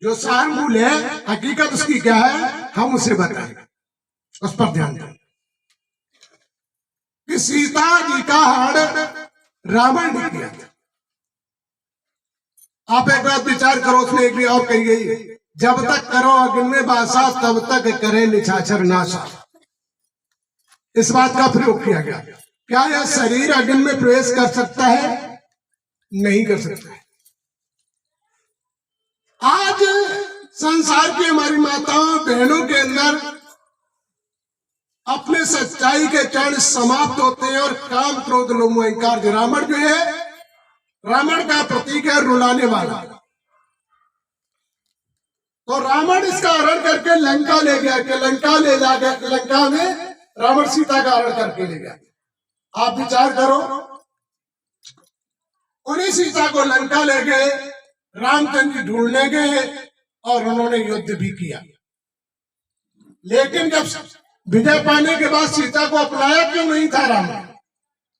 जो सार मूल है, हकीकत उसकी क्या है, हम उसे बताएंगे, उस पर ध्यान दें कि सीता जी का हरण रावण ने किया था। आप एक बात विचार करो, उसमें एक भी और कही गई, जब तक करो अग्नि में बासा तब तक करे निछाछर नाशा। इस बात का प्रयोग किया गया। क्या यह शरीर अग्नि में प्रवेश कर सकता है? नहीं कर सकता है। आज संसार की हमारी माताओं बहनों के अंदर अपने सच्चाई के चरण समाप्त होते हैं और काम क्रोध लोभ अहंकार। रावण जो है, रावण का प्रतीक है रुलाने वाला। तो रावण इसका हरण करके लंका ले गया कि लंका ले जाके लंका में रावण सीता का हरण करके ले गया। आप विचार करो, उन्हीं सीता को लंका ले गए, रामचंद्र जी ढूंढने गए और उन्होंने युद्ध भी किया। लेकिन जब विजय पाने के बाद सीता को अपनाया क्यों नहीं था रावण?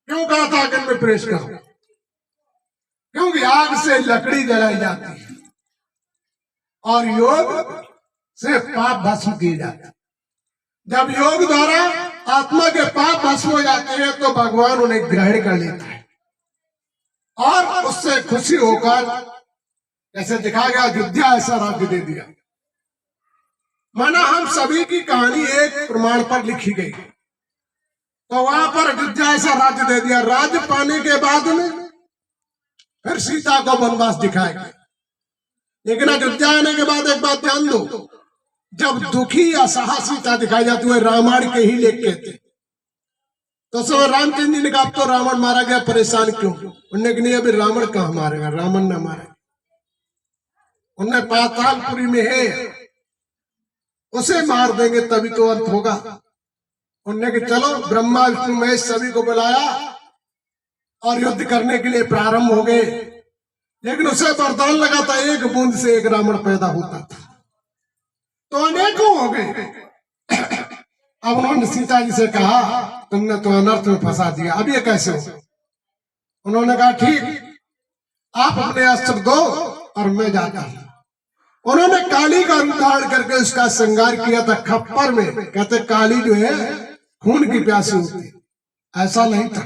क्यों कहा था अग्नि में प्रवेश करो? क्योंकि आग से लकड़ी जलाई जाती है और योग से पाप भस्म किए जाते हैं। जब योग द्वारा आत्मा के पाप भस्म हो जाते हैं तो भगवान उन्हें ग्रहण कर लेता है और उससे खुशी होकर, ऐसे दिखा गया, अयोध्या ऐसा राज्य दे दिया। माना हम सभी की कहानी एक प्रमाण पर लिखी गई, तो वहां पर अयोध्या ऐसा राज्य दे दिया। राज्य पाने के बाद में फिर सीता को वनवास दिखाएगा। लेकिन अयोध्या आने के बाद एक बात ध्यान दो, जब दुखी असहाय सीता दिखाई जाती है, रामायण के ही लेख के थे, तो समय रामचंद्र जी ने कहा तो रावण मारा गया, परेशान क्यों? उन्होंने कहा नहीं, अभी रावण कहां मारेगा, रावण न मारे, उन्हें पातालपुरी में है, उसे मार देंगे तभी तो अंत होगा। उन्होंने कहा चलो, ब्रह्मा विष्णु महेश सभी को बुलाया और युद्ध करने के लिए प्रारंभ हो गए। लेकिन उसे वरदान लगा था, एक बूंद से एक रावण पैदा होता था, तो अनेकों हो गए। अब उन्होंने सीता जी से कहा तुमने तो अनर्थ में फंसा दिया, अब ये कैसे हो? उन्होंने कहा ठीक, आप अपने अस्त्र दो और मैं जाता हूं। उन्होंने काली का रूप धारण करके उसका श्रृंगार किया था खप्पर में। कहते काली जो है खून की प्यासी होती, ऐसा नहीं था।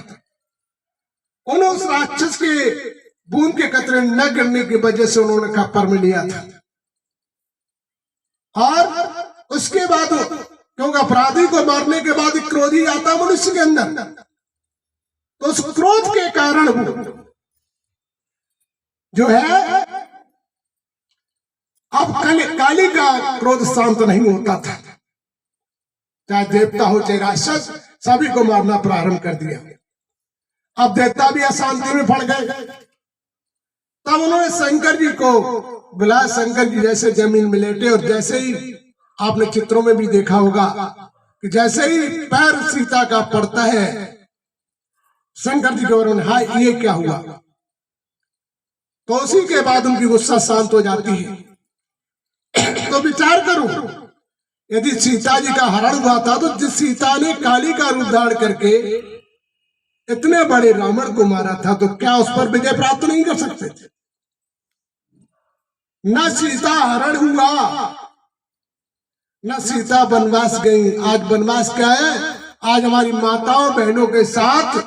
उन्होंने उस राक्षस के बूंद के कतरे न गिरने की वजह से उन्होंने खप्पर में लिया था। और उसके बाद क्योंकि अपराधी को मारने के बाद क्रोधी आता मनुष्य के अंदर, तो उस क्रोध के कारण वो जो है, अब काली का क्रोध शांत नहीं होता था, चाहे देवता हो चाहे राक्षस, सभी को मारना प्रारंभ कर दिया। अब देवता भी अशांति में पड़ गए। तब उन्होंने शंकर जी को बुलाया। शंकर जी जैसे जमीन में लेटे और जैसे ही आपने चित्रों में भी देखा होगा कि जैसे ही पैर सीता का पड़ता है, शंकर जी को हाय ये क्या हुआ? तो उसी के बाद उनकी गुस्सा शांत हो जाती है। तो विचार करो, यदि सीता जी का हरण हुआ था तो जिस सीता ने काली का रूप धारण करके इतने बड़े रावण को मारा था, तो क्या उस पर विजय प्राप्त नहीं कर सकते थे? न सीता हरण हुआ, न सीता वनवास गई। आज वनवास क्या है? आज हमारी माताओं बहनों के साथ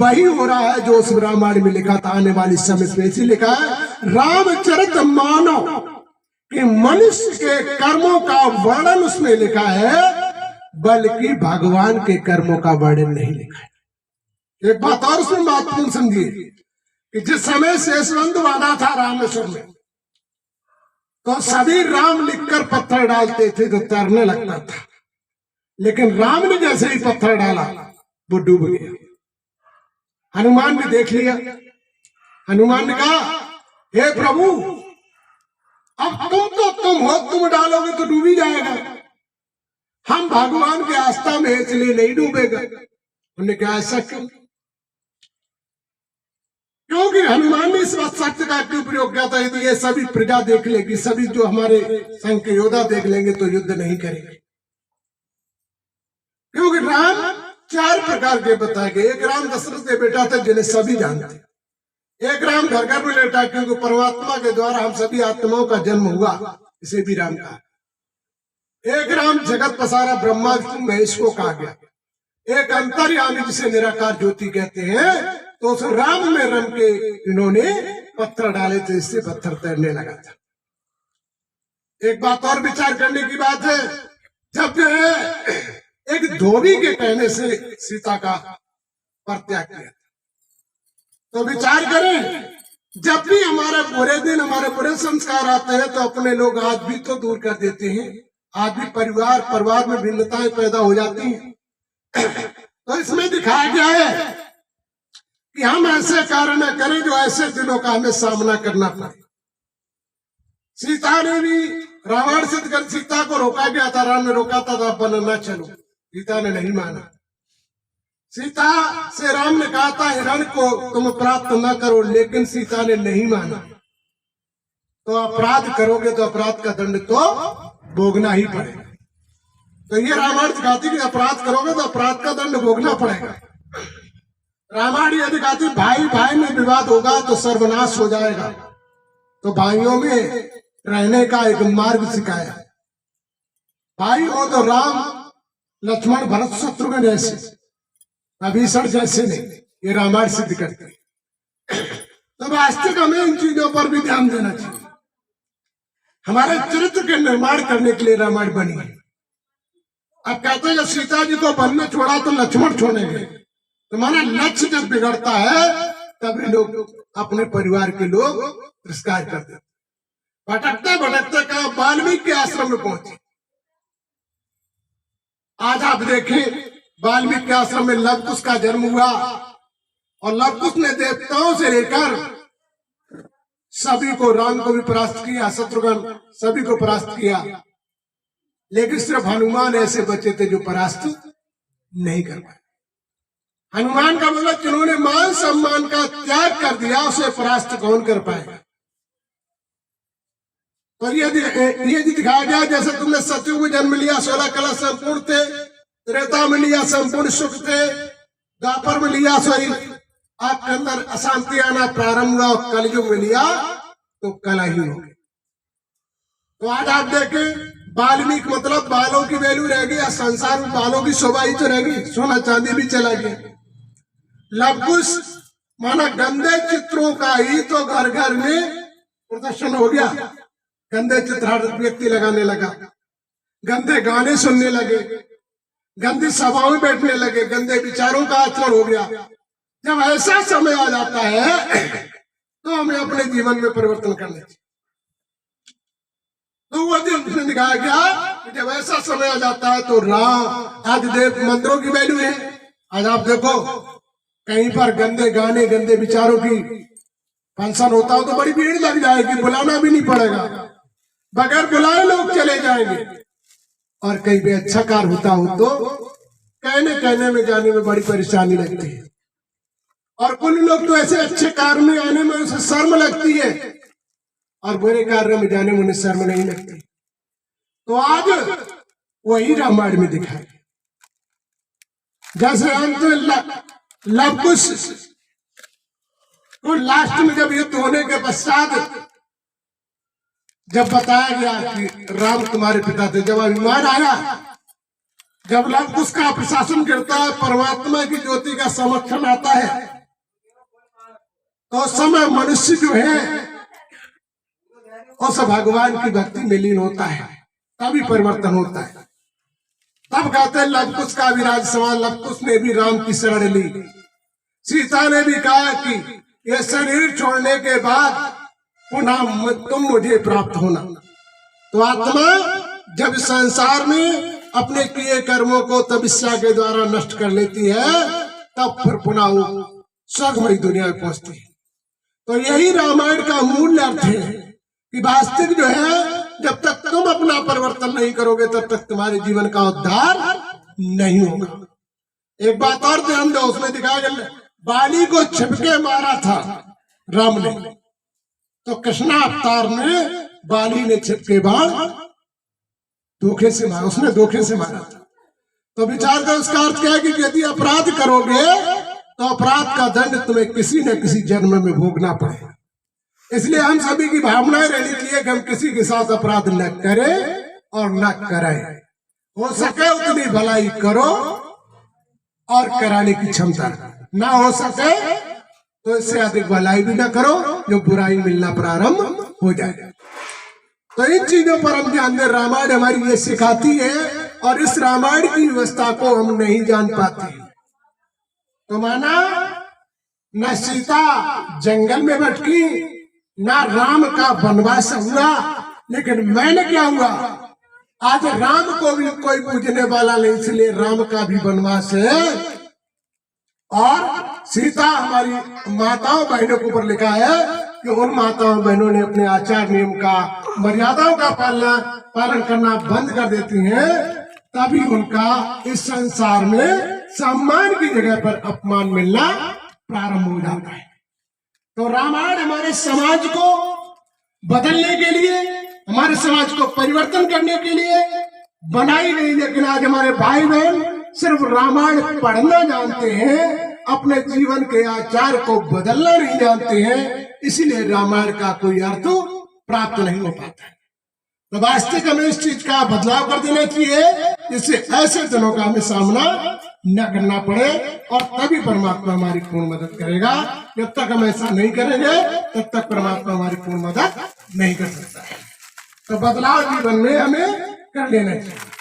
वही हो रहा है जो उस रामायण में लिखा था। आने वाली समय में इसी लिखा है, रामचरित मानव कि मनुष्य के कर्मों का वर्णन उसमें लिखा है, बल्कि भगवान के कर्मों का वर्णन नहीं लिखा है। एक बात और उसमें महत्वपूर्ण समझिए कि जिस समय शेषबंधु वादा था रामेश्वर में, तो सभी राम लिखकर पत्थर डालते थे तो तैरने लगता था। लेकिन राम ने जैसे ही पत्थर डाला वो डूब गया। हनुमान ने देख लिया। हनुमान ने कहा हे प्रभु, अब तुम हो, तुम डालोगे तो डूब ही जाएगा। हम भगवान के आस्था में इसलिए नहीं डूबेगा। उन्होंने कहा ऐसा क्यों? क्योंकि हनुमान ने इस बात सत्य का क्यों प्रयोग किया था? यदि ये सभी प्रजा देख लेगी, सभी जो हमारे संघ के योद्धा देख लेंगे तो युद्ध नहीं करेंगे। क्योंकि राम चार प्रकार के बताए गए। एक राम दशरथ के बेटा थे जिन्हें सभी जानते। एक राम घर घर में लेटा, क्योंकि परमात्मा के द्वारा हम सभी आत्माओं का जन्म हुआ। इसे भी राम कहा। एक राम जगत पसारा ब्रह्मा विष्णु महेश को कहा गया। एक अंतर्यामी जिसे निराकार ज्योति कहते हैं, तो उस राम में रम के इन्होंने पत्थर डाले थे, इससे पत्थर तैरने लगा था। एक बात और विचार करने की बात है, जब जो है एक धोबी के कहने से सीता का परित्याग किया, तो विचार करें, जब भी हमारे बुरे दिन, हमारे बुरे संस्कार आते हैं, तो अपने लोग आज भी तो दूर कर देते हैं। आज भी परिवार में भिन्नताएं पैदा हो जाती हैं। तो इसमें दिखाया गया है कि हम ऐसे कार्य न करें जो ऐसे दिनों का हमें सामना करना पड़े। सीता ने भी रावण सिद्ध कर सीता को रोका गया था, राम ने रोका था, आप बनना चलो, सीता ने नहीं माना। सीता से राम ने कहा था हिरण को तुम प्राप्त न करो, लेकिन सीता ने नहीं माना। तो अपराध करोगे तो अपराध का दंड तो भोगना ही पड़ेगा। तो ये रामायण दिखाती कि अपराध करोगे तो अपराध का दंड भोगना पड़ेगा। रामायण ये दिखाती भाई भाई में विवाद होगा तो सर्वनाश हो जाएगा। तो भाइयों में रहने का एक मार्ग सिखाया। भाई हो तो राम लक्ष्मण भरत शत्रुघ्न जैसे, विभीषण जैसे नहीं। ये रामायण सिद्ध करती है। तो वास्तविक हमें इन चीजों पर भी ध्यान देना चाहिए। हमारे चरित्र के निर्माण करने के लिए रामायण बनी है। अब कहते हैं जब सीता जी को वन में छोड़ा तो लक्ष्मण छोड़ेंगे। तुम्हारा लक्ष्य जब बिगड़ता है तभी लोग अपने परिवार के लोग तिरस्कार करते, भटकते भटकते का वाल्मीकि के आश्रम में पहुंचे। आज आप देखें वाल्मीकि के आश्रम में लवकुश का जन्म हुआ और लवकुश ने देवताओं से लेकर सभी को, राम को भी परास्त किया, शत्रुघ्न सभी को परास्त किया, लेकिन सिर्फ हनुमान ऐसे बचे थे जो परास्त नहीं कर पाए। हनुमान का मतलब जिन्होंने मान सम्मान का त्याग कर दिया, उसे परास्त कौन कर पाएगा। और ये दिखाया गया जैसे तुमने सतयुग में जन्म लिया, 16 कला संपूर्ण थे, त्रेता में लिया संपूर्ण सुख थे, द्वापर में लिया सोई आपके अंदर अशांति आना प्रारंभ हुआ, और कलयुग में लिया तो कला ही हो गई। तो आज आप देखें वाल्मीकि मतलब बालों की वैल्यू रह गई, संसार में बालों की शोभा ही तो रह गई, सोना चांदी भी चला गया। लवकुश माना गंदे चित्रों का ही तो घर घर में प्रदर्शन हो गया। गंदे चित्र हर व्यक्ति लगाने लगा, गंदे गाने सुनने लगे, गंदी सभाओं में बैठने लगे, गंदे विचारों का आचरण हो गया। जब ऐसा समय आ जाता है तो हमें अपने जीवन में परिवर्तन करना चाहिए। तो वो दिन दिखाया गया कि जब ऐसा समय आ जाता है तो राम, आज देव मंदिरों की वैल्यू है। आज आप देखो कहीं पर गंदे गाने, गंदे विचारों की फंक्शन होता हो तो बड़ी भीड़ लग जाएगी, बुलाना भी नहीं पड़ेगा, बगैर बुलाए लोग चले जाएंगे। और कहीं भी अच्छा कार्य होता हो तो कहने में जाने में बड़ी परेशानी लगती है। और कुछ लोग तो ऐसे अच्छे कार्य में आने में उसे शर्म लगती है और बुरे कार्य में जाने में उन्हें शर्म नहीं लगती। तो आज वही रामायण में दिखाया जैसे अंत लवकुश को लास्ट में जब युद्ध होने के पश्चात जब बताया गया कि राम तुम्हारे पिता थे, जब अभिमान आया, जब लवकुश का प्रशासन गिरता है, परमात्मा की ज्योति का समर्थन आता है, तो उस समय मनुष्य जो है उस भगवान की भक्ति में लीन होता है, तभी परिवर्तन होता है। तब कहते हैं लवकुश का विराज समान, लवकुश ने भी राम की शरण ली। सीता ने भी कहा कि ये शरीर छोड़ने के बाद पुनः तुम मुझे प्राप्त होना। तो आत्मा जब संसार में अपने किए कर्मों को तपस्या के द्वारा नष्ट कर लेती है, तब फिर पुनः वो स्वर्गमयी दुनिया में पहुंचती है। तो यही रामायण का मूल अर्थ है कि वास्तविक जो है, जब तक तुम अपना परिवर्तन नहीं करोगे तब तक तुम्हारे जीवन का उद्धार नहीं होगा। एक बात और ध्यान दो, उसमें दिखाया गया बाली को छिपके मारा था राम ने, तो कृष्णा अवतार में बाली ने छिपके बाण धोखे से मारा, उसने धोखे से मारा था। तो विचार का उसका अर्थ क्या है कि यदि अपराध करोगे तो अपराध का दंड तुम्हें किसी न किसी जन्म में भोगना पड़ेगा। इसलिए हम सभी की भावनाएं रहनी चाहिए कि हम किसी के साथ अपराध न करें और न करें। हो सके उतनी भलाई करो और कराने की क्षमता ना हो सके तो इससे अधिक भलाई भी ना करो जो बुराई मिलना प्रारंभ हो जाए। तो इन चीजों पर हम ध्यान दें। रामायण हमारी ये सिखाती है और इस रामायण की व्यवस्था को हम नहीं जान पाते। तो माना न सीता जंगल में भटकी, ना राम का वनवास हुआ, लेकिन मैंने क्या हुआ, आज राम को भी कोई पूजने वाला नहीं, इसलिए राम का भी वनवास है। और सीता हमारी माताओं बहनों के ऊपर लिखा है कि उन माताओं बहनों ने अपने आचार नियम का, मर्यादाओं का पालन करना बंद कर देती हैं, तभी उनका इस संसार में सम्मान की जगह पर अपमान मिलना प्रारंभ हो जाता है। तो रामायण हमारे समाज को बदलने के लिए, हमारे समाज को परिवर्तन करने के लिए बनाई गई, लेकिन आज हमारे भाई बहन सिर्फ रामायण पढ़ना जानते हैं, अपने जीवन के आचार को बदलना नहीं जानते हैं, इसीलिए रामायण का कोई अर्थ प्राप्त नहीं हो पाता है। तो वास्तविक हमें इस चीज का बदलाव कर देना चाहिए, जिससे ऐसे दिनों का हमें सामना न करना पड़े, और तभी परमात्मा हमारी पूर्ण मदद करेगा। जब तक हम ऐसा नहीं करेंगे तब तक परमात्मा हमारी पूर्ण मदद नहीं कर सकता है। तो बदलाव जीवन में हमें कर लेना चाहिए।